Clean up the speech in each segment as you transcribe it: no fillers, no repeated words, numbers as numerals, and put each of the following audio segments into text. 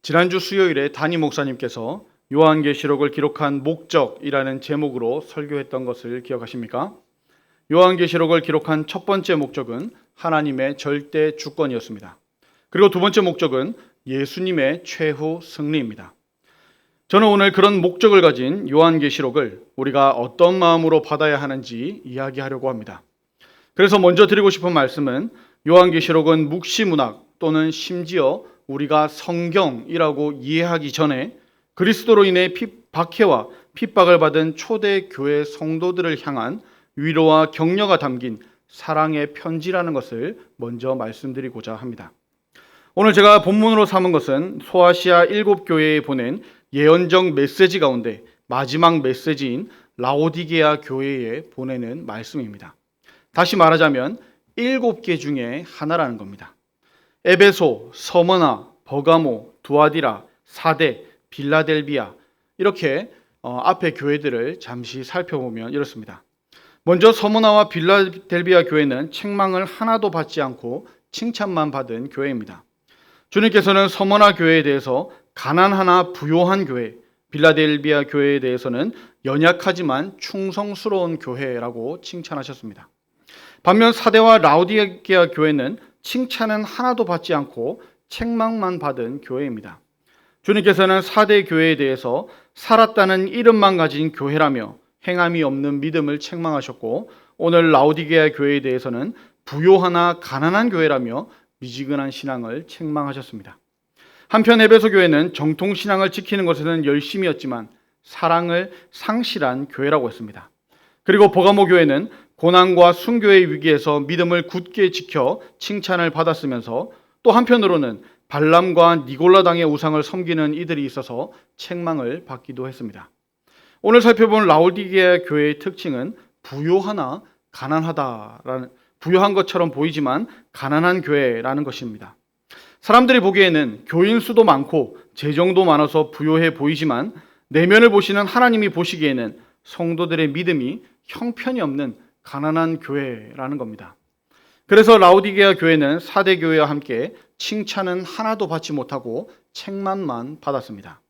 지난주 수요일에 담임 목사님께서 요한계시록을 기록한 목적이라는 제목으로 설교했던 것을 기억하십니까? 요한계시록을 기록한 첫 번째 목적은 하나님의 절대 주권이었습니다. 그리고 두 번째 목적은 예수님의 최후 승리입니다. 저는 오늘 그런 목적을 가진 요한계시록을 우리가 어떤 마음으로 받아야 하는지 이야기하려고 합니다. 그래서 먼저 드리고 싶은 말씀은 요한계시록은 묵시문학 또는 심지어 우리가 성경이라고 이해하기 전에 그리스도로 인해 박해와 핍박을 받은 초대 교회 성도들을 향한 위로와 격려가 담긴 사랑의 편지라는 것을 먼저 말씀드리고자 합니다. 오늘 제가 본문으로 삼은 것은 소아시아 7교회에 보낸 예언적 메시지 가운데 마지막 메시지인 라오디게아 교회에 보내는 말씀입니다. 다시 말하자면 7개 중에 하나라는 겁니다. 에베소, 서머나, 버가모, 두아디라, 사데, 빌라델비아 이렇게 앞에 교회들을 잠시 살펴보면 이렇습니다. 먼저 서머나와 빌라델비아 교회는 책망을 하나도 받지 않고 칭찬만 받은 교회입니다. 주님께서는 서머나 교회에 대해서 가난하나 부요한 교회, 빌라델비아 교회에 대해서는 연약하지만 충성스러운 교회라고 칭찬하셨습니다. 반면 사데와 라오디게아 교회는 칭찬은 하나도 받지 않고 책망만 받은 교회입니다. 주님께서는 사대 교회에 대해서 살았다는 이름만 가진 교회라며 행함이 없는 믿음을 책망하셨고, 오늘 라오디게아 교회에 대해서는 부요하나 가난한 교회라며 미지근한 신앙을 책망하셨습니다. 한편 에베소 교회는 정통 신앙을 지키는 것에는 열심이었지만 사랑을 상실한 교회라고 했습니다. 그리고 버가모 교회는 고난과 순교의 위기에서 믿음을 굳게 지켜 칭찬을 받았으면서 또 한편으로는 발람과 니골라당의 우상을 섬기는 이들이 있어서 책망을 받기도 했습니다. 오늘 살펴본 라오디게아 교회의 특징은 부요하나 가난하다라는, 부요한 것처럼 보이지만 가난한 교회라는 것입니다. 사람들이 보기에는 교인 수도 많고 재정도 많아서 부요해 보이지만 내면을 보시는 하나님이 보시기에는 성도들의 믿음이 형편이 없는 가난한 교회라는 겁니다. 그래서 라오디게아 교회는 사대 교회와 함께 칭찬은 하나도 받지 못하고 책망만 받았습니다.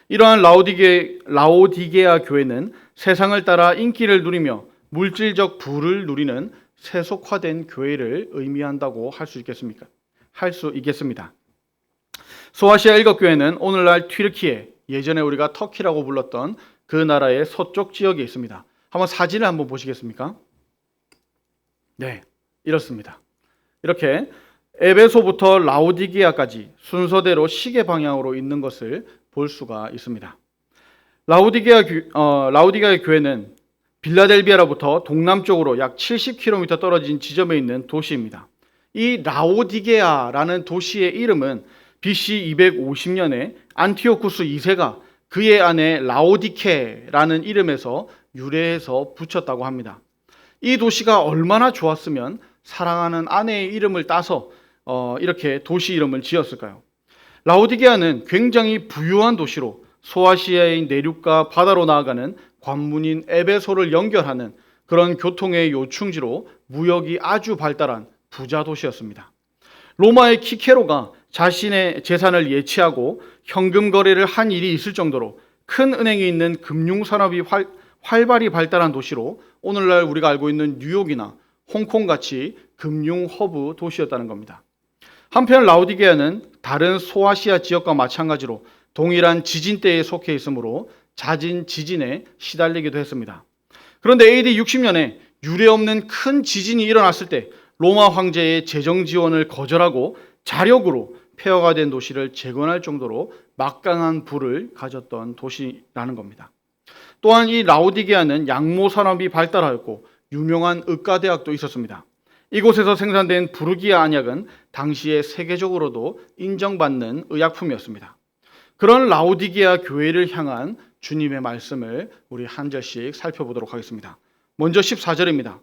이러한 라오디게아 교회는 세상을 따라 인기를 누리며 물질적 부를 누리는 세속화된 교회를 의미한다고 할 수 있겠습니다. 소아시아 7교회는 오늘날 튀르키예, 예전에 우리가 터키라고 불렀던 그 나라의 서쪽 지역에 있습니다. 한번 사진을 한번 보시겠습니까? 네, 이렇습니다. 이렇게 에베소부터 라오디게아까지 순서대로 시계 방향으로 있는 것을 볼 수가 있습니다. 라오디게아 교회는 빌라델비아로부터 동남쪽으로 약 70km 떨어진 지점에 있는 도시입니다. 이 라오디게아라는 도시의 이름은 BC 250년에 안티오쿠스 2세가 그의 아내 라오디케라는 이름에서 유래해서 붙였다고 합니다. 이 도시가 얼마나 좋았으면 사랑하는 아내의 이름을 따서 이렇게 도시 이름을 지었을까요? 라오디게아는 굉장히 부유한 도시로 소아시아의 내륙과 바다로 나아가는 관문인 에베소를 연결하는 그런 교통의 요충지로 무역이 아주 발달한 부자 도시였습니다. 로마의 키케로가 자신의 재산을 예치하고 현금 거래를 한 일이 있을 정도로 큰 은행이 있는 금융산업이 활발히 발달한 도시로 오늘날 우리가 알고 있는 뉴욕이나 홍콩같이 금융 허브 도시였다는 겁니다. 한편 라오디게아는 다른 소아시아 지역과 마찬가지로 동일한 지진대에 속해 있으므로 잦은 지진에 시달리기도 했습니다. 그런데 AD 60년에 유례없는 큰 지진이 일어났을 때 로마 황제의 재정 지원을 거절하고 자력으로 폐허가 된 도시를 재건할 정도로 막강한 부를 가졌던 도시라는 겁니다. 또한 이 라오디게아는 양모 산업이 발달하였고 유명한 의과대학도 있었습니다. 이곳에서 생산된 부르기아 안약은 당시에 세계적으로도 인정받는 의약품이었습니다. 그런 라오디게아 교회를 향한 주님의 말씀을 우리 한 절씩 살펴보도록 하겠습니다. 먼저 14절입니다.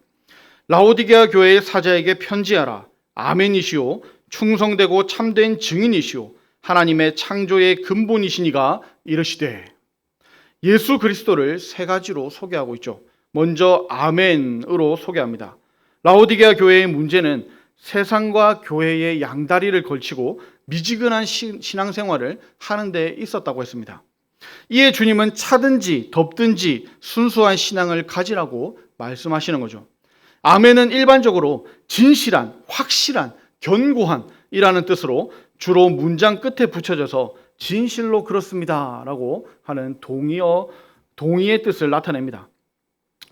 라오디게아 교회의 사자에게 편지하라. 아멘이시오. 충성되고 참된 증인이시오. 하나님의 창조의 근본이시니가 이르시되. 예수 그리스도를 세 가지로 소개하고 있죠. 먼저 아멘으로 소개합니다. 라오디게아 교회의 문제는 세상과 교회의 양다리를 걸치고 미지근한 신앙생활을 하는 데 있었다고 했습니다. 이에 주님은 차든지 덥든지 순수한 신앙을 가지라고 말씀하시는 거죠. 아멘은 일반적으로 진실한, 확실한, 견고한 이라는 뜻으로 주로 문장 끝에 붙여져서 진실로 그렇습니다 라고 하는 동의의 뜻을 나타냅니다.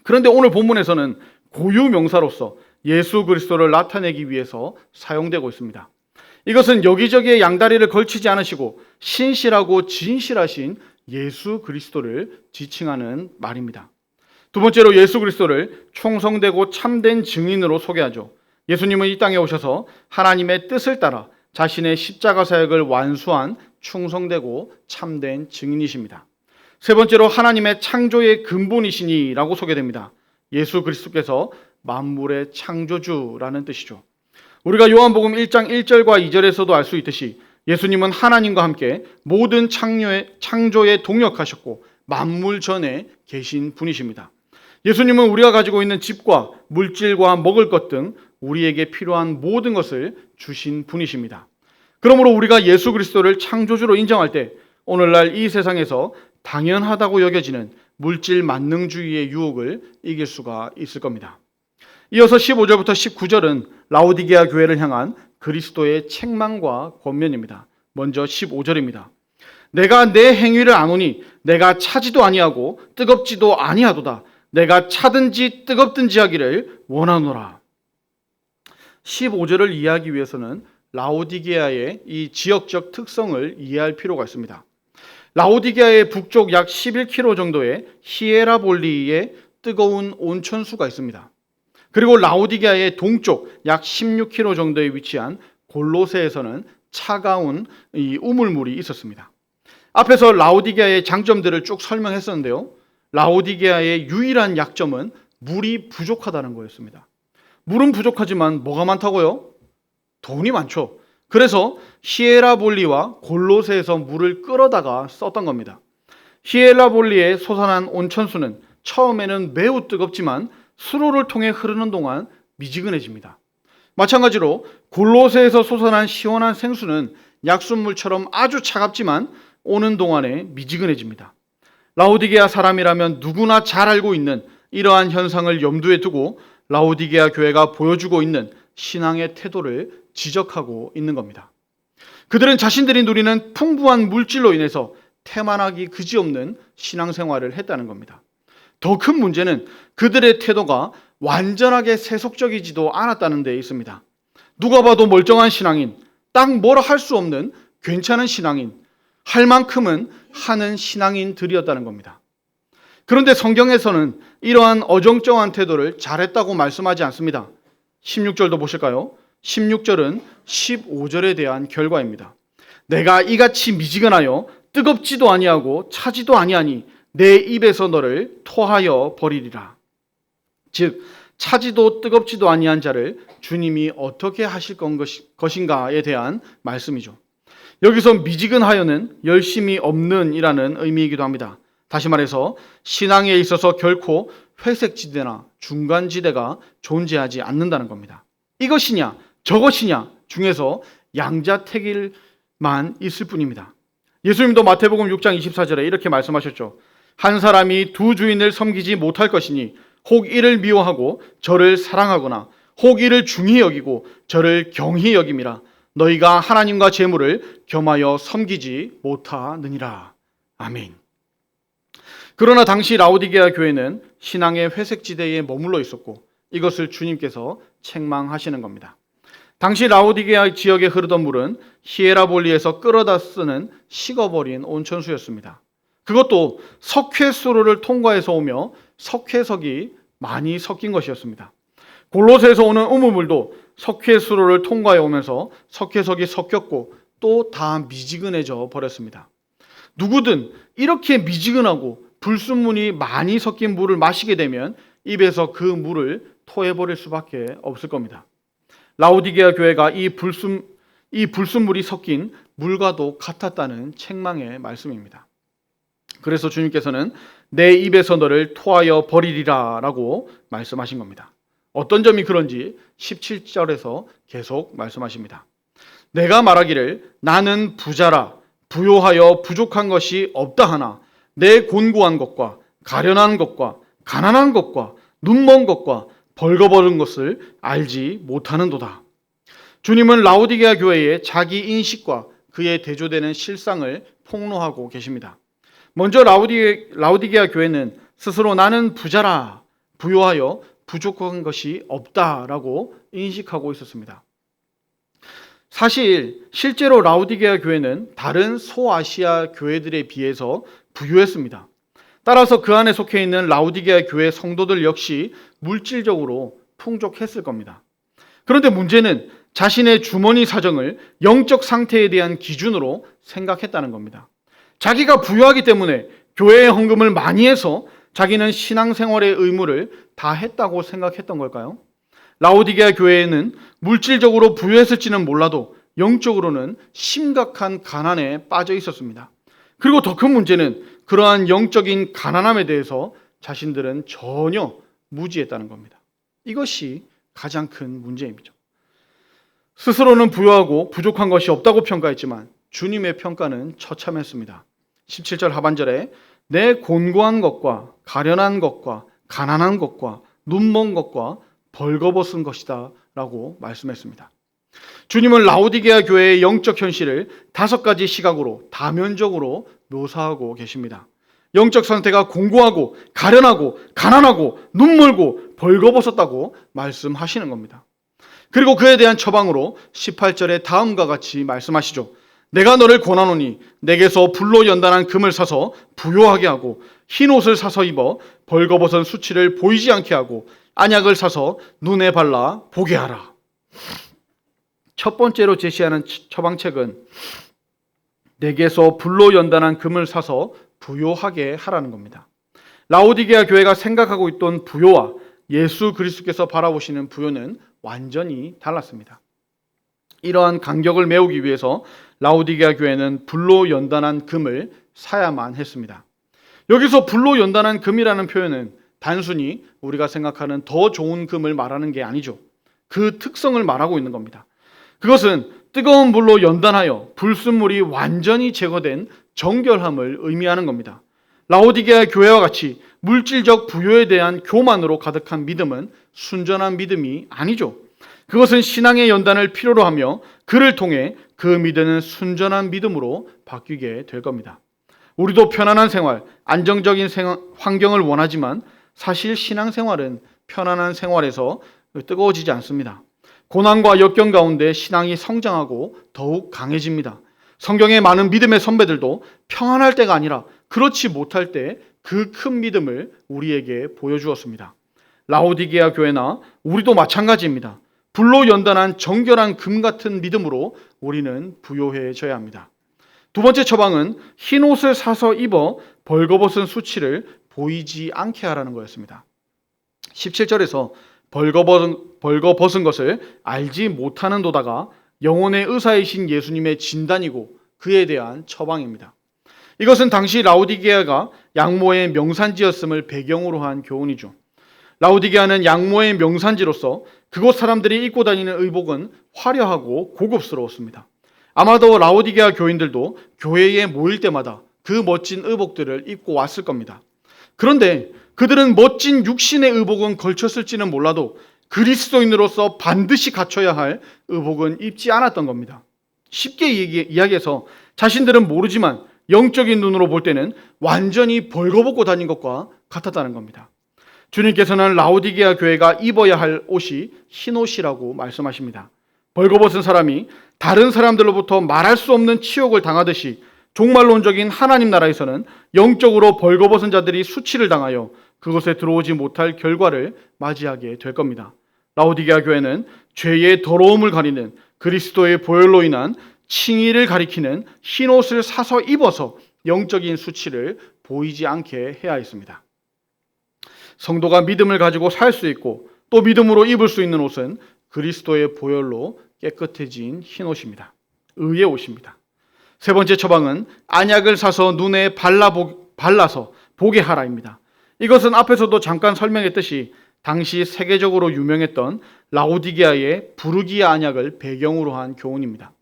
그런데 오늘 본문에서는 고유 명사로서 예수 그리스도를 나타내기 위해서 사용되고 있습니다. 이것은 여기저기에 양다리를 걸치지 않으시고 신실하고 진실하신 예수 그리스도를 지칭하는 말입니다. 두 번째로 예수 그리스도를 충성되고 참된 증인으로 소개하죠. 예수님은 이 땅에 오셔서 하나님의 뜻을 따라 자신의 십자가 사역을 완수한 충성되고 참된 증인이십니다. 세 번째로 하나님의 창조의 근본이시니라고 소개됩니다. 예수 그리스도께서 만물의 창조주라는 뜻이죠. 우리가 요한복음 1장 1절과 2절에서도 알 수 있듯이 예수님은 하나님과 함께 모든 창조에 동역하셨고 만물 전에 계신 분이십니다. 예수님은 우리가 가지고 있는 집과 물질과 먹을 것 등 우리에게 필요한 모든 것을 주신 분이십니다. 그러므로 우리가 예수 그리스도를 창조주로 인정할 때 오늘날 이 세상에서 당연하다고 여겨지는 물질 만능주의의 유혹을 이길 수가 있을 겁니다. 이어서 15절부터 19절은 라오디게아 교회를 향한 그리스도의 책망과 권면입니다. 먼저 15절입니다. 내가 내 행위를 아노니 내가 차지도 아니하고 뜨겁지도 아니하도다. 내가 차든지 뜨겁든지 하기를 원하노라. 15절을 이해하기 위해서는 라오디게아의 이 지역적 특성을 이해할 필요가 있습니다. 라오디게아의 북쪽 약 11km 정도의 히에라볼리에 뜨거운 온천수가 있습니다. 그리고 라오디게아의 동쪽 약 16km 정도에 위치한 골로새에서는 차가운 이 우물물이 있었습니다. 앞에서 라오디게아의 장점들을 쭉 설명했었는데요. 라오디게아의 유일한 약점은 물이 부족하다는 거였습니다. 물은 부족하지만 뭐가 많다고요? 돈이 많죠. 그래서 히에라볼리와 골로새에서 물을 끌어다가 썼던 겁니다. 히에라볼리에 솟아난 온천수는 처음에는 매우 뜨겁지만 수로를 통해 흐르는 동안 미지근해집니다. 마찬가지로 골로새에서 솟아난 시원한 생수는 약수물처럼 아주 차갑지만 오는 동안에 미지근해집니다. 라오디게아 사람이라면 누구나 잘 알고 있는 이러한 현상을 염두에 두고 라오디게아 교회가 보여주고 있는 신앙의 태도를 지적하고 있는 겁니다. 그들은 자신들이 누리는 풍부한 물질로 인해서 태만하기 그지없는 신앙생활을 했다는 겁니다. 더 큰 문제는 그들의 태도가 완전하게 세속적이지도 않았다는 데 있습니다. 누가 봐도 멀쩡한 신앙인, 딱 뭐라 할 수 없는 괜찮은 신앙인, 할 만큼은 하는 신앙인들이었다는 겁니다. 그런데 성경에서는 이러한 어정쩡한 태도를 잘했다고 말씀하지 않습니다. 16절도 보실까요? 16절은 15절에 대한 결과입니다. 내가 이같이 미지근하여 뜨겁지도 아니하고 차지도 아니하니 내 입에서 너를 토하여 버리리라. 즉 차지도 뜨겁지도 아니한 자를 주님이 어떻게 하실 것인가에 대한 말씀이죠. 여기서 미지근하여는 열심이 없는 이라는 의미이기도 합니다. 다시 말해서 신앙에 있어서 결코 회색지대나 중간지대가 존재하지 않는다는 겁니다. 이것이냐 저것이냐 중에서 양자택일만 있을 뿐입니다. 예수님도 마태복음 6장 24절에 이렇게 말씀하셨죠. 한 사람이 두 주인을 섬기지 못할 것이니 혹 이를 미워하고 저를 사랑하거나 혹 이를 중히 여기고 저를 경히 여김이라. 너희가 하나님과 재물을 겸하여 섬기지 못하느니라. 아멘. 그러나 당시 라오디게아 교회는 신앙의 회색지대에 머물러 있었고 이것을 주님께서 책망하시는 겁니다. 당시 라오디게아 지역에 흐르던 물은 히에라볼리에서 끌어다 쓰는 식어버린 온천수였습니다. 그것도 석회수로를 통과해서 오며 석회석이 많이 섞인 것이었습니다. 골로새에서 오는 우물물도 석회수로를 통과해 오면서 석회석이 섞였고 또 다 미지근해져 버렸습니다. 누구든 이렇게 미지근하고 불순물이 많이 섞인 물을 마시게 되면 입에서 그 물을 토해버릴 수밖에 없을 겁니다. 라오디게아 교회가 이 불순물이 섞인 물과도 같았다는 책망의 말씀입니다. 그래서 주님께서는 내 입에서 너를 토하여 버리리라 라고 말씀하신 겁니다. 어떤 점이 그런지 17절에서 계속 말씀하십니다. 내가 말하기를 나는 부자라 부요하여 부족한 것이 없다 하나 내 곤고한 것과 가련한 것과 가난한 것과 눈먼 것과 벌거벗은 것을 알지 못하는도다. 주님은 라오디게아 교회의 자기 인식과 그에 대조되는 실상을 폭로하고 계십니다. 먼저 라오디게아 교회는 스스로 나는 부자라 부요하여 부족한 것이 없다라고 인식하고 있었습니다. 사실 실제로 라오디게아 교회는 다른 소아시아 교회들에 비해서 부유했습니다. 따라서 그 안에 속해 있는 라오디게아 교회 성도들 역시 물질적으로 풍족했을 겁니다. 그런데 문제는 자신의 주머니 사정을 영적 상태에 대한 기준으로 생각했다는 겁니다. 자기가 부유하기 때문에 교회에 헌금을 많이 해서 자기는 신앙생활의 의무를 다 했다고 생각했던 걸까요? 라오디게아 교회에는 물질적으로 부유했을지는 몰라도 영적으로는 심각한 가난에 빠져 있었습니다. 그리고 더 큰 문제는 그러한 영적인 가난함에 대해서 자신들은 전혀 무지했다는 겁니다. 이것이 가장 큰 문제입니다. 스스로는 부유하고 부족한 것이 없다고 평가했지만 주님의 평가는 처참했습니다. 17절 하반절에 내 곤고한 것과 가련한 것과 가난한 것과 눈먼 것과 벌거벗은 것이다 라고 말씀했습니다. 주님은 라오디게아 교회의 영적 현실을 5가지 시각으로 다면적으로 묘사하고 계십니다. 영적 상태가 공고하고 가련하고 가난하고 눈멀고 벌거벗었다고 말씀하시는 겁니다. 그리고 그에 대한 처방으로 18절에 다음과 같이 말씀하시죠. 내가 너를 권하노니 내게서 불로 연단한 금을 사서 부요하게 하고 흰 옷을 사서 입어 벌거벗은 수치를 보이지 않게 하고 안약을 사서 눈에 발라 보게 하라. 첫 번째로 제시하는 처방책은 내게서 불로 연단한 금을 사서 부요하게 하라는 겁니다. 라오디게아 교회가 생각하고 있던 부요와 예수 그리스도께서 바라보시는 부요는 완전히 달랐습니다. 이러한 간격을 메우기 위해서 라오디게아 교회는 불로 연단한 금을 사야만 했습니다. 여기서 불로 연단한 금이라는 표현은 단순히 우리가 생각하는 더 좋은 금을 말하는 게 아니죠. 그 특성을 말하고 있는 겁니다. 그것은 뜨거운 불로 연단하여 불순물이 완전히 제거된 정결함을 의미하는 겁니다. 라오디게아 교회와 같이 물질적 부요에 대한 교만으로 가득한 믿음은 순전한 믿음이 아니죠. 그것은 신앙의 연단을 필요로 하며 그를 통해 그 믿음은 순전한 믿음으로 바뀌게 될 겁니다. 우리도 편안한 생활, 안정적인 환경을 원하지만 사실 신앙생활은 편안한 생활에서 뜨거워지지 않습니다. 고난과 역경 가운데 신앙이 성장하고 더욱 강해집니다. 성경의 많은 믿음의 선배들도 평안할 때가 아니라 그렇지 못할 때 그 큰 믿음을 우리에게 보여주었습니다. 라오디게아 교회나 우리도 마찬가지입니다. 불로 연단한 정결한 금 같은 믿음으로 우리는 부요해져야 합니다. 두 번째 처방은 흰 옷을 사서 입어 벌거벗은 수치를 보이지 않게 하라는 거였습니다. 17절에서 벌거벗은 것을 알지 못하는 도다가 영혼의 의사이신 예수님의 진단이고 그에 대한 처방입니다. 이것은 당시 라오디게아가 양모의 명산지였음을 배경으로 한 교훈이죠. 라오디게아는 양모의 명산지로서 그곳 사람들이 입고 다니는 의복은 화려하고 고급스러웠습니다. 아마도 라오디게아 교인들도 교회에 모일 때마다 그 멋진 의복들을 입고 왔을 겁니다. 그런데 그들은 멋진 육신의 의복은 걸쳤을지는 몰라도 그리스도인으로서 반드시 갖춰야 할 의복은 입지 않았던 겁니다. 쉽게 이야기해서 자신들은 모르지만 영적인 눈으로 볼 때는 완전히 벌거벗고 다닌 것과 같았다는 겁니다. 주님께서는 라오디게아 교회가 입어야 할 옷이 흰 옷이라고 말씀하십니다. 벌거벗은 사람이 다른 사람들로부터 말할 수 없는 치욕을 당하듯이 종말론적인 하나님 나라에서는 영적으로 벌거벗은 자들이 수치를 당하여 그곳에 들어오지 못할 결과를 맞이하게 될 겁니다. 라오디게아 교회는 죄의 더러움을 가리는 그리스도의 보혈로 인한 칭의를 가리키는 흰 옷을 사서 입어서 영적인 수치를 보이지 않게 해야 했습니다. 성도가 믿음을 가지고 살 수 있고 또 믿음으로 입을 수 있는 옷은 그리스도의 보혈로 깨끗해진 흰 옷입니다. 의의 옷입니다. 세 번째 처방은 안약을 사서 눈에 발라서 보게 하라입니다. 이것은 앞에서도 잠깐 설명했듯이 당시 세계적으로 유명했던 라오디게아의 부르기아 안약을 배경으로 한 교훈입니다.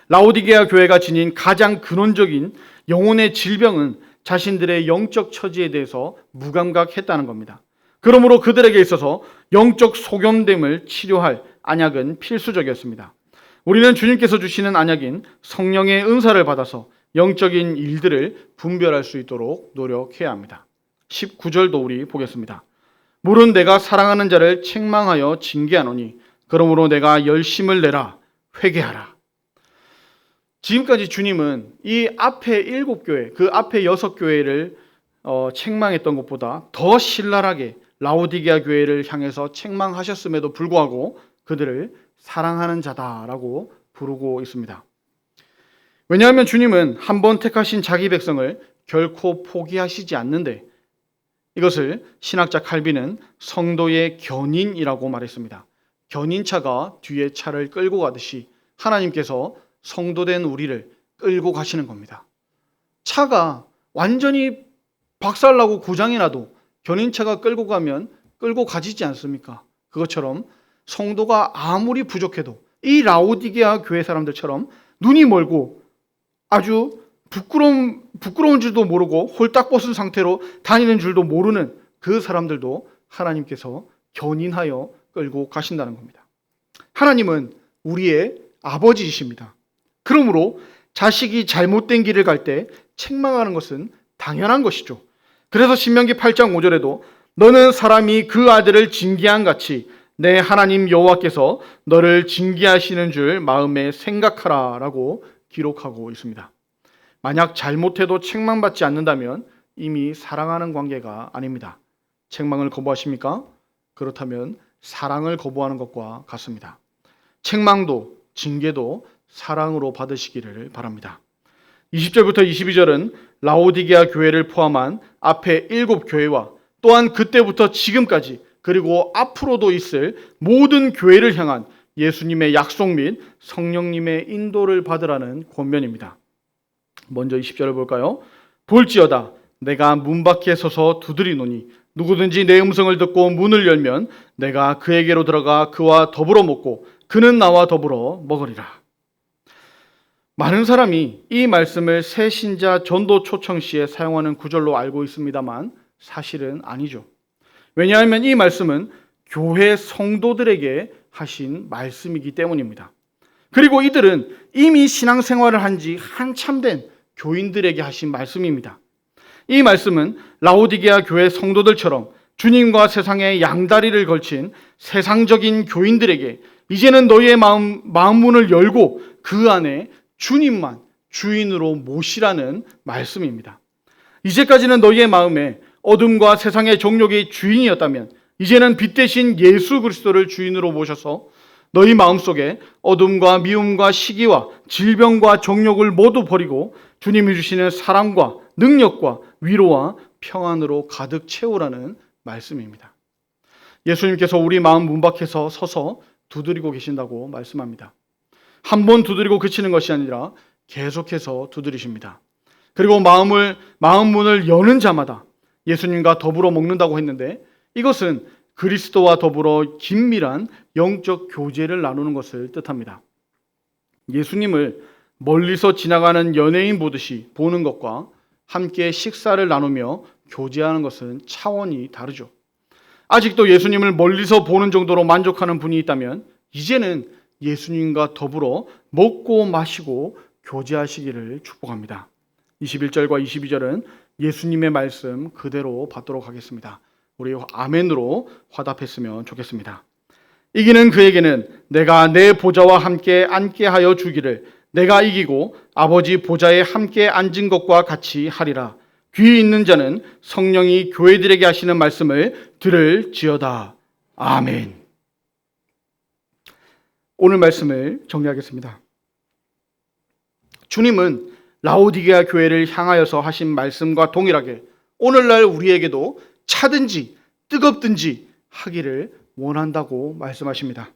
라오디게아 교회가 지닌 가장 근원적인 영혼의 질병은 자신들의 영적 처지에 대해서 무감각했다는 겁니다. 그러므로 그들에게 있어서 영적 소견됨을 치료할 안약은 필수적이었습니다. 우리는 주님께서 주시는 안약인 성령의 은사를 받아서 영적인 일들을 분별할 수 있도록 노력해야 합니다. 19절도 우리 보겠습니다. 물은 내가 사랑하는 자를 책망하여 징계하노니 그러므로 내가 열심을 내라 회개하라. 지금까지 주님은 이 앞에 7교회, 그 앞에 6교회를 책망했던 것보다 더 신랄하게 라오디게아 교회를 향해서 책망하셨음에도 불구하고 그들을 사랑하는 자다라고 부르고 있습니다. 왜냐하면 주님은 한 번 택하신 자기 백성을 결코 포기하시지 않는데 이것을 신학자 칼빈은 성도의 견인이라고 말했습니다. 견인차가 뒤에 차를 끌고 가듯이 하나님께서 성도된 우리를 끌고 가시는 겁니다. 차가 완전히 박살나고 고장이 나도 견인차가 끌고 가면 끌고 가지지 않습니까? 그것처럼 성도가 아무리 부족해도 이 라오디게아 교회 사람들처럼 눈이 멀고 아주 부끄러운 줄도 모르고 홀딱 벗은 상태로 다니는 줄도 모르는 그 사람들도 하나님께서 견인하여 끌고 가신다는 겁니다. 하나님은 우리의 아버지이십니다. 그러므로 자식이 잘못된 길을 갈 때 책망하는 것은 당연한 것이죠. 그래서 신명기 8장 5절에도 너는 사람이 그 아들을 징계한 같이 내 하나님 여호와께서 너를 징계하시는 줄 마음에 생각하라 라고 기록하고 있습니다. 만약 잘못해도 책망받지 않는다면 이미 사랑하는 관계가 아닙니다. 책망을 거부하십니까? 그렇다면 사랑을 거부하는 것과 같습니다. 책망도 징계도 사랑으로 받으시기를 바랍니다. 20절부터 22절은 라오디게아 교회를 포함한 앞에 7교회와 또한 그때부터 지금까지 그리고 앞으로도 있을 모든 교회를 향한 예수님의 약속 및 성령님의 인도를 받으라는 권면입니다. 먼저 20절을 볼까요? 볼지어다 내가 문 밖에 서서 두드리노니 누구든지 내 음성을 듣고 문을 열면 내가 그에게로 들어가 그와 더불어 먹고 그는 나와 더불어 먹으리라. 많은 사람이 이 말씀을 새신자 전도 초청 시에 사용하는 구절로 알고 있습니다만 사실은 아니죠. 왜냐하면 이 말씀은 교회 성도들에게 하신 말씀이기 때문입니다. 그리고 이들은 이미 신앙생활을 한 지 한참 된 교인들에게 하신 말씀입니다. 이 말씀은 라오디게아 교회 성도들처럼 주님과 세상의 양다리를 걸친 세상적인 교인들에게 이제는 너희의 마음 문을 열고 그 안에 주님만 주인으로 모시라는 말씀입니다. 이제까지는 너희의 마음에 어둠과 세상의 정욕이 주인이었다면 이제는 빛 대신 예수 그리스도를 주인으로 모셔서 너희 마음속에 어둠과 미움과 시기와 질병과 정욕을 모두 버리고 주님이 주시는 사랑과 능력과 위로와 평안으로 가득 채우라는 말씀입니다. 예수님께서 우리 마음 문 밖에서 서서 두드리고 계신다고 말씀합니다. 한 번 두드리고 그치는 것이 아니라 계속해서 두드리십니다. 그리고 마음 문을 여는 자마다 예수님과 더불어 먹는다고 했는데 이것은 그리스도와 더불어 긴밀한 영적 교제를 나누는 것을 뜻합니다. 예수님을 멀리서 지나가는 연예인 보듯이 보는 것과 함께 식사를 나누며 교제하는 것은 차원이 다르죠. 아직도 예수님을 멀리서 보는 정도로 만족하는 분이 있다면 이제는 예수님과 더불어 먹고 마시고 교제하시기를 축복합니다. 21절과 22절은 예수님의 말씀 그대로 받도록 하겠습니다. 우리 아멘으로 화답했으면 좋겠습니다. 이기는 그에게는 내가 내 보좌와 함께 앉게 하여 주기를 내가 이기고 아버지 보좌에 함께 앉은 것과 같이 하리라. 귀 있는 자는 성령이 교회들에게 하시는 말씀을 들을지어다. 아멘. 오늘 말씀을 정리하겠습니다. 주님은 라오디게아 교회를 향하여서 하신 말씀과 동일하게 오늘날 우리에게도 차든지 뜨겁든지 하기를 원한다고 말씀하십니다.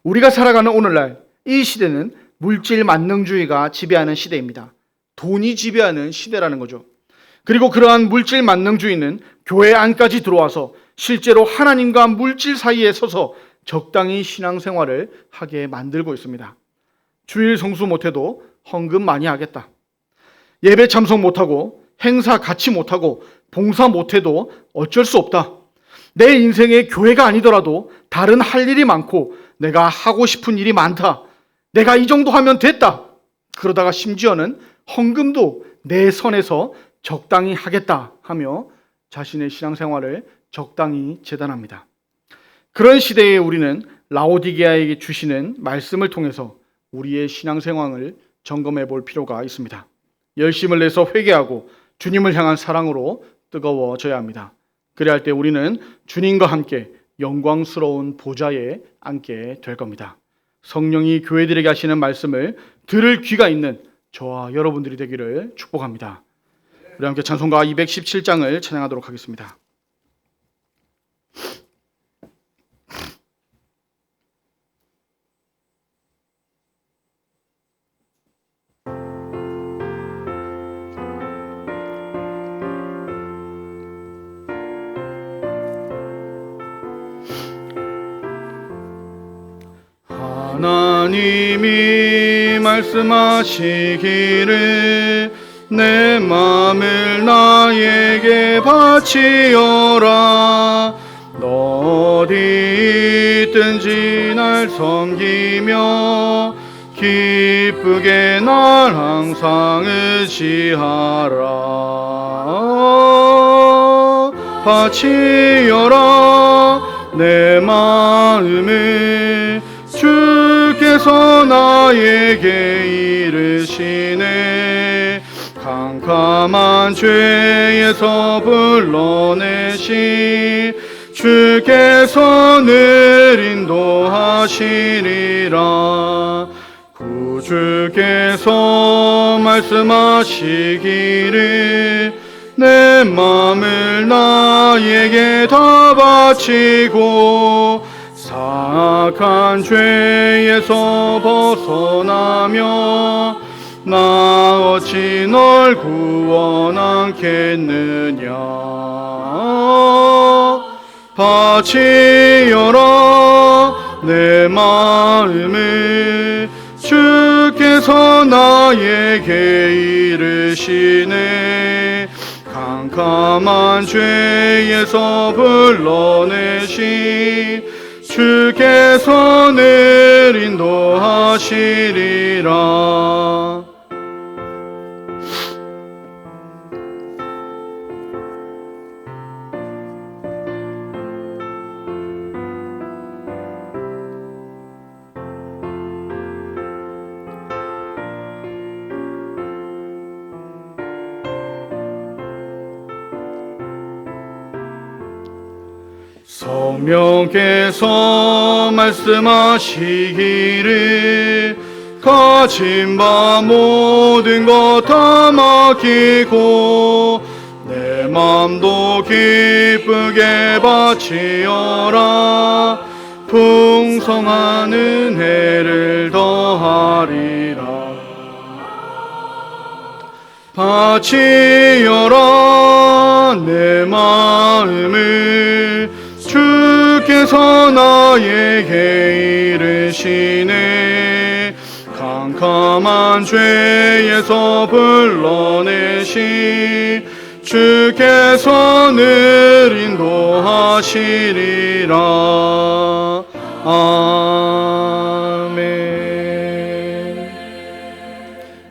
우리가 살아가는 오늘날 이 시대는 물질 만능주의가 지배하는 시대입니다. 돈이 지배하는 시대라는 거죠. 그리고 그러한 물질 만능주의는 교회 안까지 들어와서 실제로 하나님과 물질 사이에 서서 적당히 신앙생활을 하게 만들고 있습니다. 주일 성수 못해도 헌금 많이 하겠다. 예배 참석 못하고 행사 같이 못하고 봉사 못해도 어쩔 수 없다. 내 인생의 교회가 아니더라도 다른 할 일이 많고 내가 하고 싶은 일이 많다. 내가 이 정도 하면 됐다. 그러다가 심지어는 헌금도 내 선에서 적당히 하겠다 하며 자신의 신앙생활을 적당히 재단합니다. 그런 시대에 우리는 라오디게아에게 주시는 말씀을 통해서 우리의 신앙생활을 점검해 볼 필요가 있습니다. 열심을 내서 회개하고 주님을 향한 사랑으로 뜨거워져야 합니다. 그래야 할 때 우리는 주님과 함께 영광스러운 보좌에 앉게 될 겁니다. 성령이 교회들에게 하시는 말씀을 들을 귀가 있는 저와 여러분들이 되기를 축복합니다. 우리 함께 찬송가 217장을 찬양하도록 하겠습니다. 하나님이 말씀하시기를 내 마음을 나에게 바치어라. 너 어디 있든지 날 섬기며 기쁘게 날 항상 의지하라. 바치어라 내 마음을 주께서 나에게 이르시네. 캄캄한 죄에서 불러내시 주께서 늘 인도하시리라. 구주께서 말씀하시기를 내 마음을 나에게 다 바치고 사악한 죄에서 벗어나며 나 어찌 널 구원하겠느냐. 바치어라 내 마음을 주께서 나에게 이르시네. 캄캄한 죄에서 불러내시 주께서 늘 인도하시리라. 성령께서 말씀하시기를 가진 바 모든 것 다 맡기고 내 맘도 기쁘게 바치어라. 풍성한 은혜를 더하리라. 바치어라 내 마음을 주께서 나에게 이르시네. 캄캄한 죄에서 불러내시 주께서 늘 인도하시리라. 아멘.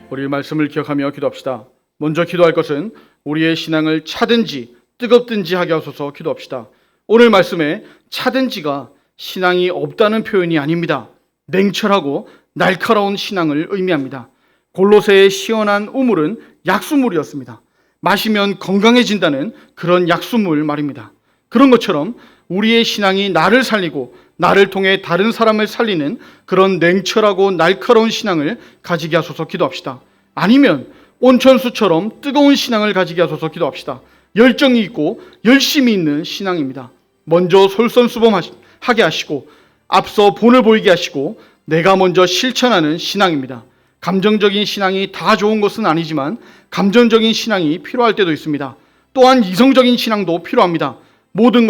우리 말씀을 기억하며 기도합시다. 먼저 기도할 것은 우리의 신앙을 차든지 뜨겁든지 하게 하소서 기도합시다. 오늘 말씀에 차든지가 신앙이 없다는 표현이 아닙니다. 냉철하고 날카로운 신앙을 의미합니다. 골로새의 시원한 우물은 약수물이었습니다. 마시면 건강해진다는 그런 약수물 말입니다. 그런 것처럼 우리의 신앙이 나를 살리고 나를 통해 다른 사람을 살리는 그런 냉철하고 날카로운 신앙을 가지게 하소서 기도합시다. 아니면 온천수처럼 뜨거운 신앙을 가지게 하소서 기도합시다. 열정이 있고 열심이 있는 신앙입니다. 먼저 솔선수범하게 하시고 앞서 본을 보이게 하시고 내가 먼저 실천하는 신앙입니다. 감정적인 신앙이 다 좋은 것은 아니지만 감정적인 신앙이 필요할 때도 있습니다. 또한 이성적인 신앙도 필요합니다. 모든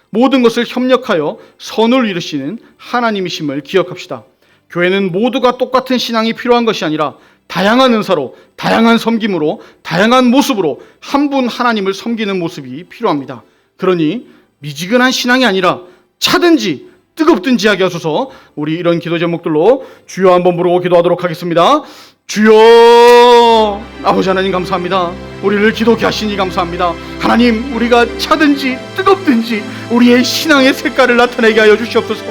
모든 것을 협력하여 선을 이루시는 하나님이심을 기억합시다. 교회는 모두가 똑같은 신앙이 필요한 것이 아니라 다양한 은사로, 다양한 섬김으로, 다양한 모습으로 한 분 하나님을 섬기는 모습이 필요합니다. 그러니 미지근한 신앙이 아니라 차든지 뜨겁든지 하게 하소서. 우리 이런 기도 제목들로 주여 한번 부르고 기도하도록 하겠습니다. 주여, 아버지 하나님 감사합니다. 우리를 기도케 하시니 감사합니다. 하나님, 우리가 차든지 뜨겁든지 우리의 신앙의 색깔을 나타내게 하여 주시옵소서.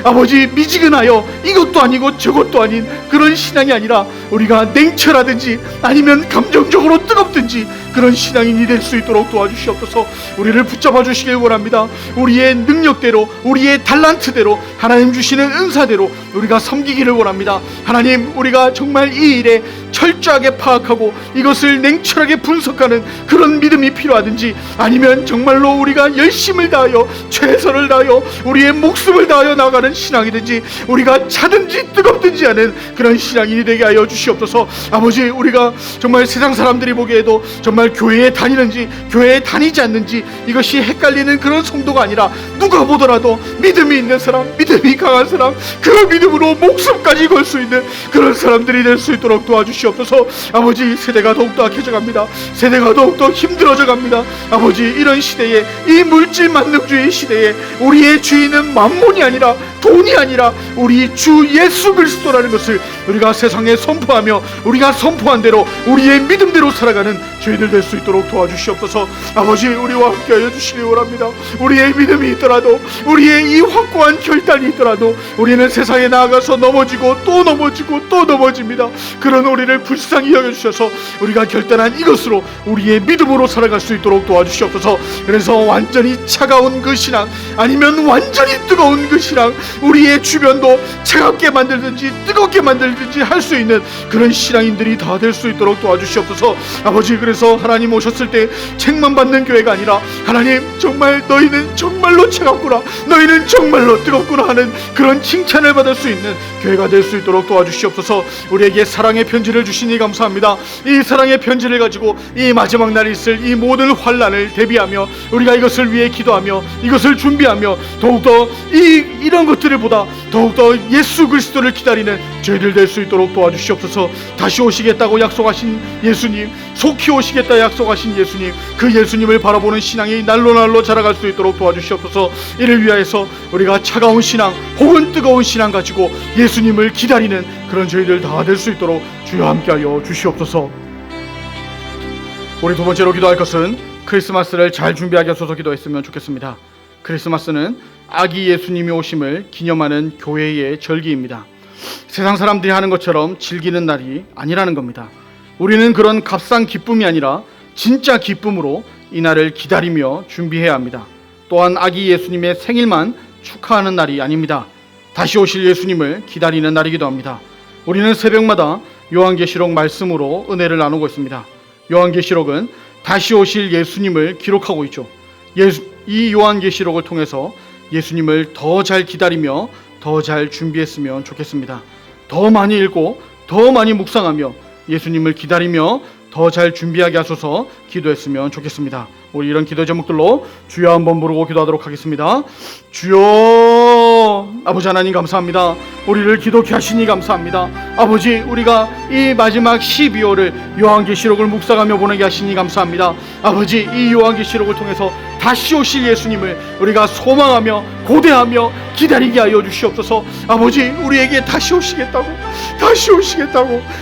아버지, 미지근하여 이것도 아니고 저것도 아닌 그런 신앙이 아니라 우리가 냉철하든지 아니면 감정적으로 뜨겁든지 그런 신앙인이 될 수 있도록 도와주시옵소서. 우리를 붙잡아 주시길 원합니다. 우리의 능력대로, 우리의 달란트대로, 하나님 주시는 은사대로 우리가 섬기기를 원합니다. 하나님, 우리가 정말 이 일에 철저하게 파악하고 이것을 냉철하게 분석하는 그런 믿음이 필요하든지 아니면 정말로 우리가 열심을 다하여 최선을 다하여 우리의 목숨을 다하여 나가는 신앙이든지 우리가 차든지 뜨겁든지 하는 그런 신앙인이 되게 하여 주시옵소서. 아버지, 우리가 정말 세상 사람들이 보기에도 정말 교회에 다니는지 교회에 다니지 않는지 이것이 헷갈리는 그런 성도가 아니라 누가 보더라도 믿음이 있는 사람, 믿음이 강한 사람, 그 믿음으로 목숨까지 걸 수 있는 그런 사람들이 될 수 있도록 도와주시옵소서. 아버지, 세대가 더욱더 악해져 갑니다. 세대가 더욱더 힘들어져 갑니다. 아버지, 이런 시대에, 이 물질 만능주의 시대에 우리의 주인은 만몬이 아니라 돈이 아니라 우리 주 예수 그리스도라는 것을 우리가 세상에 선포하며 우리가 선포한 대로 우리의 믿음대로 살아가는 저희들 될 수 있도록 도와주시옵소서. 아버지, 우리와 함께하여 주시기 원합니다. 우리의 믿음이 있더라도, 우리의 이 확고한 결단이 있더라도 우리는 세상에 나아가서 넘어지고 또 넘어지고 또 넘어집니다. 그런 우리를 불쌍히 여겨주셔서 우리가 결단한 이것으로 우리의 믿음으로 살아갈 수 있도록 도와주시옵소서. 그래서 완전히 차가운 그 신앙, 아니면 완전히 뜨거운 그 신앙, 우리의 주변도 차갑게 만들든지 뜨겁게 만들든지 할 수 있는 그런 신앙인들이 다 될 수 있도록 도와주시옵소서. 아버지, 그래서 하나님 오셨을 때 책만 받는 교회가 아니라 하나님, 정말 너희는 정말로 차갑구나, 너희는 정말로 뜨겁구나 하는 그런 칭찬을 받을 수 있는 교회가 될 수 있도록 도와주시옵소서. 우리에게 사랑의 편지를 주시니 감사합니다. 이 사랑의 편지를 가지고 이 마지막 날에 있을 이 모든 환난을 대비하며 우리가 이것을 위해 기도하며 이것을 준비하며 더욱더 이런 것들을 보다 더욱더 예수 그리스도를 기다리는 저희들 될 수 있도록 도와주시옵소서. 다시 오시겠다고 약속하신 예수님, 속히 오시겠다 약속하신 예수님, 그 예수님을 바라보는 신앙이 날로 날로 자라갈 수 있도록 도와주시옵소서. 이를 위하여서 우리가 차가운 신앙 혹은 뜨거운 신앙 가지고 예수님을 기다리는 그런 저희들 다 될 수 있도록 주여 함께하여 주시옵소서. 우리 두 번째로 기도할 것은 크리스마스를 잘 준비하게 하소서 기도했으면 좋겠습니다. 크리스마스는 아기 예수님이 오심을 기념하는 교회의 절기입니다. 세상 사람들이 하는 것처럼 즐기는 날이 아니라는 겁니다. 우리는 그런 값싼 기쁨이 아니라 진짜 기쁨으로 이 날을 기다리며 준비해야 합니다. 또한 아기 예수님의 생일만 축하하는 날이 아닙니다. 다시 오실 예수님을 기다리는 날이기도 합니다. 우리는 새벽마다 요한계시록 말씀으로 은혜를 나누고 있습니다. 요한계시록은 다시 오실 예수님을 기록하고 있죠. 이 요한계시록을 통해서 예수님을 더 잘 기다리며 더 잘 준비했으면 좋겠습니다. 더 많이 읽고 더 많이 묵상하며 예수님을 기다리며 더 잘 준비하게 하소서 기도했으면 좋겠습니다. 우리 이런 기도 제목들로 주여 한번 부르고 기도하도록 하겠습니다. 주여, 아버지 하나님 감사합니다. 우리를 기도케 하시니 감사합니다. 아버지, 우리가 이 마지막 12월을 요한계시록을 묵상하며 보내게 하시니 감사합니다. 아버지, 이 요한계시록을 통해서 다시 오실 예수님을 우리가 소망하며 고대하며 기다리게 하여 주시옵소서. 아버지, 우리에게 다시 오시겠다고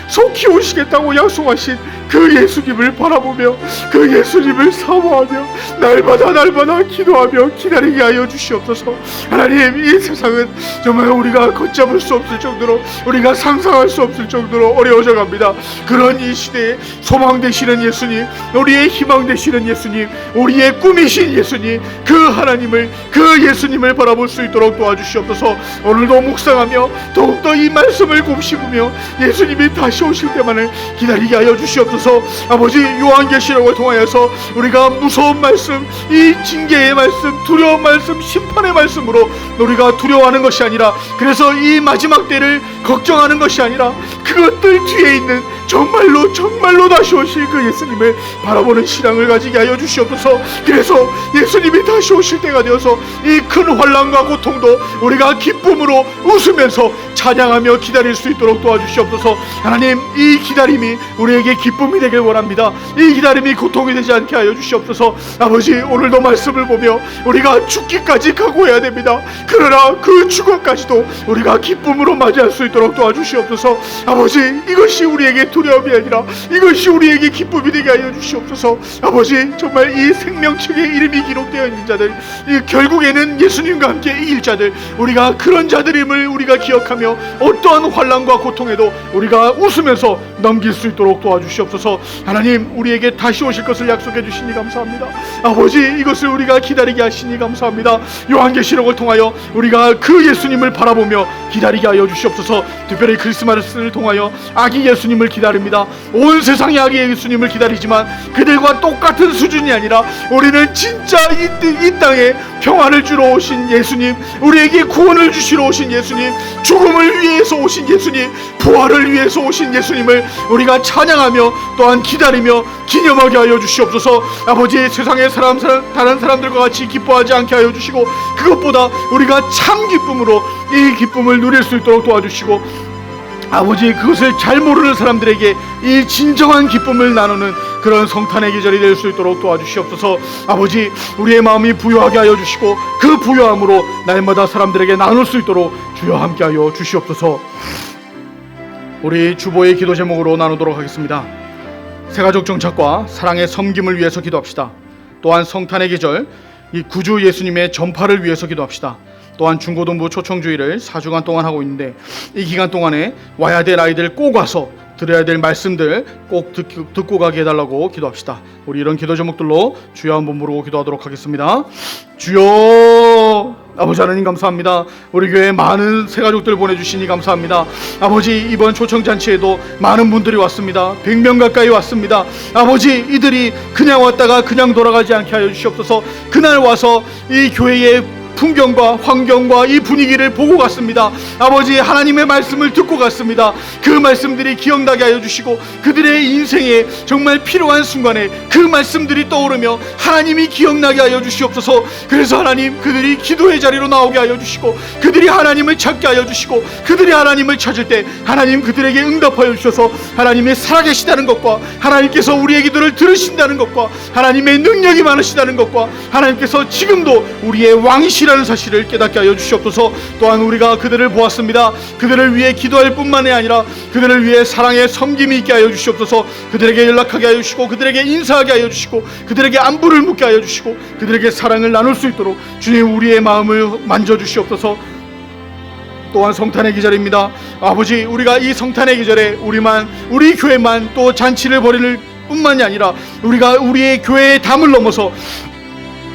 속히 오시겠다고 약속하신 그 예수님을 바라보며 그 예수님을 사모하며 날마다 기도하며 기다리게 하여 주시옵소서. 하나님, 이 세상은 정말 우리가 걷잡을 수 없을 정도로, 우리가 상상할 수 없을 정도로 어려워져 갑니다. 그런 이 시대에 소망 되시는 예수님, 우리의 희망 되시는 예수님, 우리의 꿈이신 예수님, 그 하나님을, 그 예수님을 바라볼 수 있도록 도와주시옵소서. 오늘도 묵상하며 더욱더 이 말씀을 곱씹으며 예수님이 다시 오실 때만을 기다리게 하여 주시옵소서. 아버지, 요한계시록을 통하여서 우리가 무서운 말씀, 이 징계의 말씀, 두려운 말씀, 심판의 말씀으로 우리가 두려워하는 것이 아니라, 그래서 이 마지막 때를 걱정하는 것이 아니라 그것들 뒤에 있는 정말로 다시 오실 그 예수님을 바라보는 신앙을 가지게 하여 주시옵소서. 그래서 예수님이 다시 오실 때가 되어서 이 큰 환난과 고통도 우리가 기쁨으로 웃으면서 찬양하며 기다릴 수 있도록 도와주시옵소서. 하나님, 이 기다림이 우리에게 기쁨이 되길 원합니다. 이 기다림이 고통이 되지 않게 하여 주시옵소서. 아버지, 오늘도 말씀을 보며 우리가 죽기까지 각오해야 됩니다. 그러나 그 죽음까지도 우리가 기쁨으로 맞이할 수 있도록 도와주시옵소서. 아버지, 이것이 우리에게 두려움이 아니라 이것이 우리에게 기쁨이 되게 하여 주시옵소서. 아버지, 정말 이 생명책에 이름이 기록되어 있는 자들, 이 결국에는 예수님과 함께 이길 자들, 우리가 그런 자들임을 우리가 기억하며 어떠한 환난과 고통에도 우리가 웃으면서 넘길 수 있도록 도와주시옵소서. 하나님, 우리에게 다시 오실 것을 약속해 주시니 감사합니다. 아버지, 이것을 우리가 기다리게 하시니 감사합니다. 요한계시록을 통하여 우리가 그 예수님을 바라보며 기다리게 하여 주시옵소서. 특별히 크리스마스를 통하여 아기 예수님을 기다립니다. 온 세상이 아기 예수님을 기다리지만 그들과 똑같은 수준이 아니라 우리는 진짜 이 땅에 평안을 주러 오신 예수님, 우리에게 구원을 주시러 오신 예수님, 죽음을 위해서 오신 예수님, 부활을 위해서 오신 예수님을 우리가 찬양하며 또한 기다리며 기념하게 하여 주시옵소서. 아버지, 세상의 다른 사람들과 같이 기뻐하지 않게 하여 주시고, 그것보다 우리가 참 기쁨으로 이 기쁨을 누릴 수 있도록 도와주시고, 아버지, 그것을 잘 모르는 사람들에게 이 진정한 기쁨을 나누는 그런 성탄의 계절이 될 수 있도록 도와주시옵소서. 아버지, 우리의 마음이 부유하게 하여 주시고 그 부유함으로 날마다 사람들에게 나눌 수 있도록 주여 함께 하여 주시옵소서. 우리 주보의 기도 제목으로 나누도록 하겠습니다. 새가족 정착과 사랑의 섬김을 위해서 기도합시다. 또한 성탄의 계절, 이 구주 예수님의 전파를 위해서 기도합시다. 또한 중고등부 초청주의를 4주간 동안 하고 있는데 이 기간 동안에 와야 될 아이들 꼭 와서 들어야 될 말씀들 꼭 듣고 가게 해달라고 기도합시다. 우리 이런 기도 제목들로 주여 한번 부르고 기도하도록 하겠습니다. 주여, 아버지 하나님 감사합니다. 우리 교회에 많은 새가족들 보내주시니 감사합니다. 아버지, 이번 초청잔치에도 많은 분들이 왔습니다. 100명 가까이 왔습니다. 아버지, 이들이 그냥 왔다가 그냥 돌아가지 않게 하여 주시옵소서. 그날 와서 이 교회의 풍경과 환경과 이 분위기를 보고 갔습니다. 아버지, 하나님의 말씀을 듣고 갔습니다. 그 말씀들이 기억나게 하여 주시고 그들의 인생에 정말 필요한 순간에 그 말씀들이 떠오르며 하나님이 기억나게 하여 주시옵소서. 그래서 하나님, 그들이 기도의 자리로 나오게 하여 주시고 그들이 하나님을 찾게 하여 주시고 그들이 하나님을 찾을 때 하나님 그들에게 응답하여 주셔서 하나님의 살아계시다는 것과 하나님께서 우리의 기도를 들으신다는 것과 하나님의 능력이 많으시다는 것과 하나님께서 지금도 우리의 왕이시 라는 사실을 깨닫게 하여 주시옵소서. 또한 우리가 그들을 보았습니다. 그들을 위해 기도할 뿐만이 아니라 그들을 위해 사랑의 섬김이 있게 하여 주시옵소서. 그들에게 연락하게 하여 주시고 그들에게 인사하게 하여 주시고 그들에게 안부를 묻게 하여 주시고 그들에게 사랑을 나눌 수 있도록 주님, 우리의 마음을 만져주시옵소서. 또한 성탄의 계절입니다. 아버지, 우리가 이 성탄의 계절에 우리 교회만 또 잔치를 벌일 뿐만이 아니라 우리가 우리의 교회의 담을 넘어서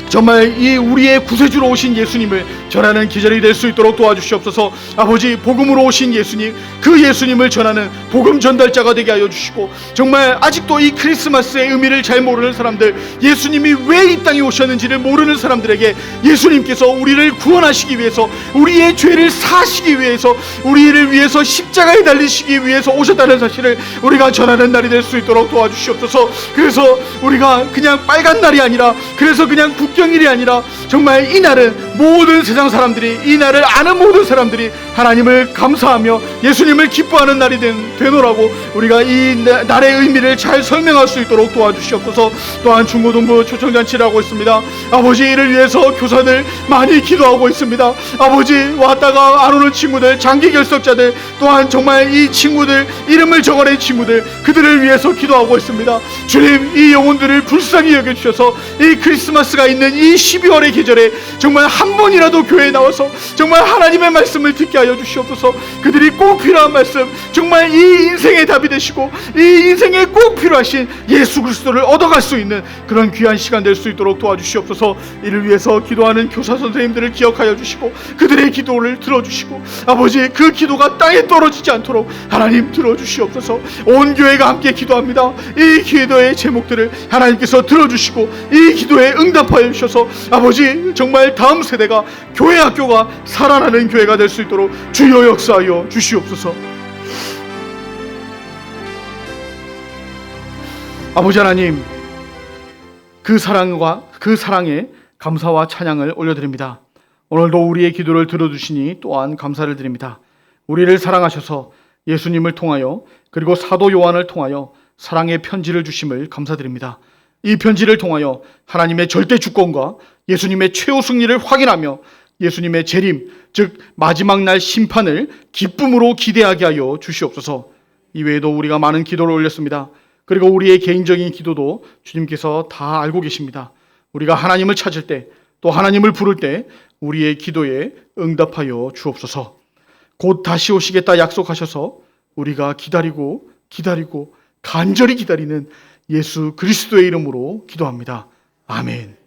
정말 이 우리의 구세주로 오신 예수님을 전하는 계절이 될 수 있도록 도와주시옵소서. 아버지, 복음으로 오신 예수님, 그 예수님을 전하는 복음 전달자가 되게 하여 주시고 정말 아직도 이 크리스마스의 의미를 잘 모르는 사람들, 예수님이 왜 이 땅에 오셨는지를 모르는 사람들에게 예수님께서 우리를 구원하시기 위해서, 우리의 죄를 사시기 위해서, 우리를 위해서 십자가에 달리시기 위해서 오셨다는 사실을 우리가 전하는 날이 될 수 있도록 도와주시옵소서. 그래서 우리가 그냥 빨간 날이 아니라, 그래서 그냥 국경일이 아니라 정말 이 날은 모든 세상 사람들이, 이 날을 아는 모든 사람들이 하나님을 감사하며 예수님을 기뻐하는 날이 되노라고 우리가 이 날의 의미를 잘 설명할 수 있도록 도와주시옵소서. 또한 중고등부 초청잔치를 하고 있습니다. 아버지, 이를 위해서 교사들 많이 기도하고 있습니다. 아버지, 왔다가 안 오는 친구들, 장기 결석자들, 또한 정말 이 친구들, 이름을 적어낸 친구들, 그들을 위해서 기도하고 있습니다. 주님, 이 영혼들을 불쌍히 여겨주셔서 이 크리스마스가 있는 이 12월의 계절에 정말 한 번이라도 교회에 나와서 정말 하나님의 말씀을 듣게 하여 주시옵소서. 그들이 꼭 필요한 말씀, 정말 이 인생의 답이 되시고 이 인생에 꼭 필요하신 예수 그리스도를 얻어갈 수 있는 그런 귀한 시간 될 수 있도록 도와주시옵소서. 이를 위해서 기도하는 교사 선생님들을 기억하여 주시고 그들의 기도를 들어주시고 아버지, 그 기도가 땅에 떨어지지 않도록 하나님 들어주시옵소서. 온 교회가 함께 기도합니다. 이 기도의 제목들을 하나님께서 들어주시고 이 기도에 응답하여 주셔서 아버지, 정말 다음 세대가, 교회 학교가 살아나는 교회가 될 수 있도록 주여 역사하여 주시옵소서. 아버지 하나님, 그 사랑에 감사와 찬양을 올려드립니다. 오늘도 우리의 기도를 들어주시니 또한 감사를 드립니다. 우리를 사랑하셔서 예수님을 통하여 그리고 사도 요한을 통하여 사랑의 편지를 주심을 감사드립니다. 이 편지를 통하여 하나님의 절대 주권과 예수님의 최후 승리를 확인하며 예수님의 재림, 즉 마지막 날 심판을 기쁨으로 기대하게 하여 주시옵소서. 이외에도 우리가 많은 기도를 올렸습니다. 그리고 우리의 개인적인 기도도 주님께서 다 알고 계십니다. 우리가 하나님을 찾을 때, 또 하나님을 부를 때 우리의 기도에 응답하여 주옵소서. 곧 다시 오시겠다 약속하셔서 우리가 기다리고 간절히 기다리는 예수 그리스도의 이름으로 기도합니다. 아멘.